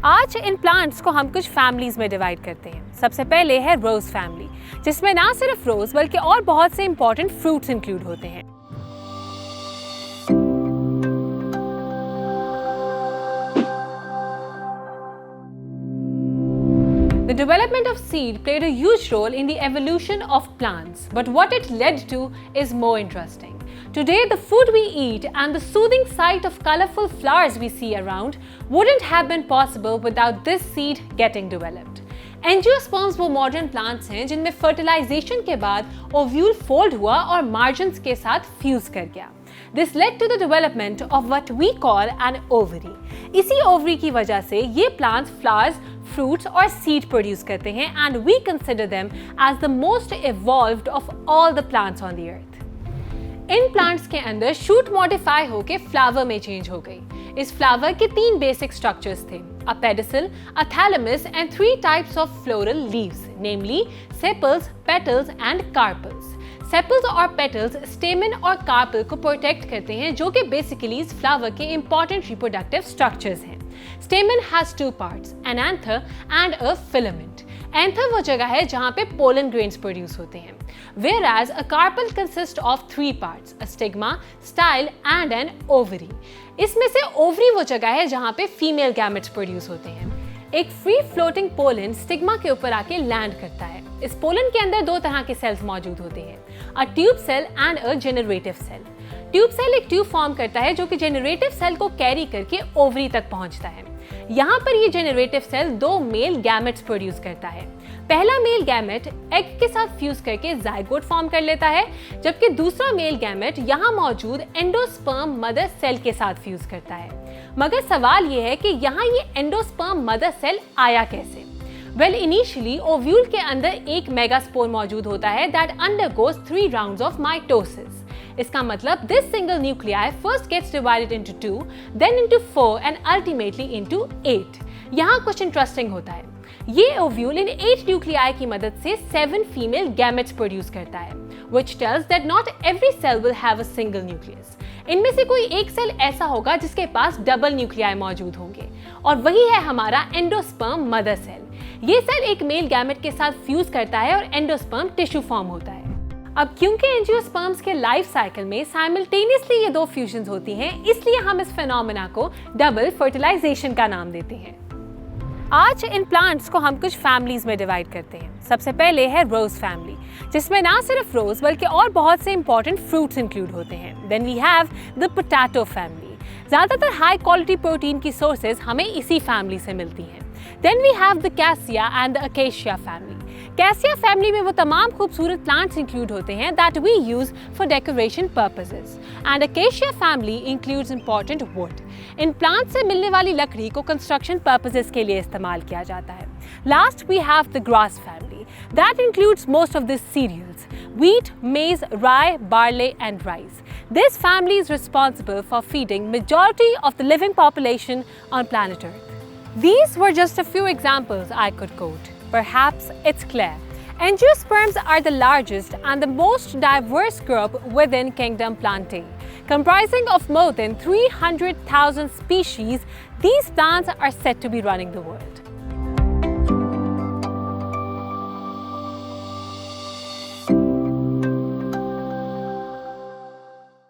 आज in plants को हम कुछ फैमिलीज में डिवाइड करते हैं। सबसे पहले है रोज फैमिली, जिसमें ना सिर्फ रोज बल्कि और बहुत से इंपॉर्टेंट फ्रूट्स इंक्लूड होते हैं। The development of seed played a huge role in the evolution of plants, but what it led to is more interesting. Today, the food we eat and the soothing sight of colorful flowers we see around wouldn't have been possible without this seed getting developed. Angiosperms वो modern plants हैं जिनमें fertilisation के बाद ovule fold हुआ और margins के साथ fuse कर गया। This led to the development of what we call an ovary. इसी ओवरी की वजह से ये प्लांट्स फ्लावर्स, फ्रूट्स और सीड प्रोड्यूस करते हैं and we consider them as the most evolved of all the plants on the earth. In plants के अंदर शूट मॉडिफाई होकर फ्लावर में चेंज हो गई। इस फ्लावर के 3 बेसिक स्ट्रक्चर्स थे, a pedicel, a thalamus and 3 types of floral leaves, namely sepals, petals and carpels. Sepals और पेटल्स स्टेमन और कार्पल को प्रोटेक्ट करते हैं, जो कि बेसिकली इस फ्लावर के इंपॉर्टेंट रिप्रोडक्टिव स्ट्रक्चर्स हैं। स्टेमन has 2 parts, an anther and a filament. Anther वो जगह है जहां पे पोलन ग्रेन्स प्रोड्यूस होते हैं, whereas a carpel consists of 3 parts, a stigma, style and an ovary. इसमें से ओवरी वो जगह है जहां पे फीमेल गैमेट्स प्रोड्यूस होते हैं। एक फ्री फ्लोटिंग पोलन स्टिग्मा के ऊपर आके लैंड करता है। इस पोलन के अंदर 2 तरह के सेल्स मौजूद होते हैं, a tube cell and a generative cell. Tube cell एक ट्यूब फॉर्म करता है जो कि जेनरेटिव सेल को कैरी करके ओवरी तक पहुंचता है। यहाँ पर ये generative cell 2 male gametes produce करता है। पहला मेल गैमेट एग के साथ फ्यूज करके जाइगोट फॉर्म कर लेता है, जबकि दूसरा मेल गैमेट यहाँ मौजूद एंडोस्पर्म मदर सेल के साथ फ्यूज करता है। मगर सवाल ये है कि यहाँ ये एंडोस्पर्म मदर सेल आया कैसे? वेल, इनिशियली ओव्यूल के अंदर एक मेगास्पोर मौजूद होता है that undergoes 3 rounds of mitosis. इसका मतलब this single nuclei first gets divided into 2, then into 4 and ultimately into 8। यहाँ कुछ इंटरेस्टिंग होता है, ये ओव्यूल इन 8 न्यूक्लियाई की मदद से 7 फीमेल गैमेट्स प्रोड्यूस करता है, which tells that not every cell will have a single nucleus. इनमें से कोई एक सेल ऐसा होगा जिसके पास डबल न्यूक्लियाई मौजूद होंगे, और वही है हमारा एंडोस्पर्म मदर सेल। ये सेल एक मेल गैमेट के साथ फ्यूज करता है और एंडोस्पर्म टिश्यू फॉर्म होता है। अब क्योंकि एंजियोस्पर्म्स के लाइफ साइकिल में साइमल्टेनियसली ये 2 फ्यूजन्स होती हैं, इसलिए हम इस फेनोमेना को डबल फर्टिलाइजेशन का नाम देते हैं। आज इन प्लांट्स को हम कुछ फैमिलीज में डिवाइड करते हैं। सबसे पहले है रोज फैमिली, जिसमें ना सिर्फ रोज बल्कि और बहुत से इंपॉर्टेंट फ्रूट्स इंक्लूड होते हैं। Then we have the potato family. ज़्यादातर हाई क्वालिटी प्रोटीन की सोर्सेज हमें इसी फैमिली से मिलती हैं। Then we have the cassia and the acacia family. Cassia family में वो तमाम खूबसूरत प्लांट्स इंक्लूड होते हैं that we use for decoration purposes, and acacia family includes important wood. इन प्लांट से मिलने वाली लकड़ी को कंस्ट्रक्शन पर्पसेस के लिए इस्तेमाल किया जाता है। Last we have the grass family that includes most of this cereals, wheat, maize, rye, barley and rice. This family is responsible for feeding majority of the living population on planet Earth. These were just a few examples I could quote. Perhaps it's clear. Angiosperms are the largest and the most diverse group within kingdom Plantae. Comprising of more than 300,000 species, these plants are said to be running the world.